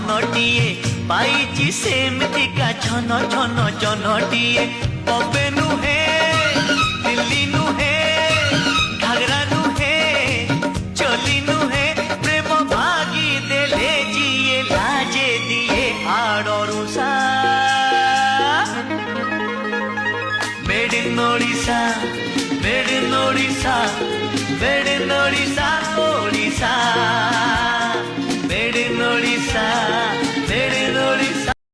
मनटिए पाइची सेमतिका छन छन जनटिए बबे नुहे दिल्ली नुहे घाघरा नुहे चली नुहे प्रेम भागी देले जिए लाजे दिए आड़रुषा made in Odisha made in Odisha made in Odisha Odisha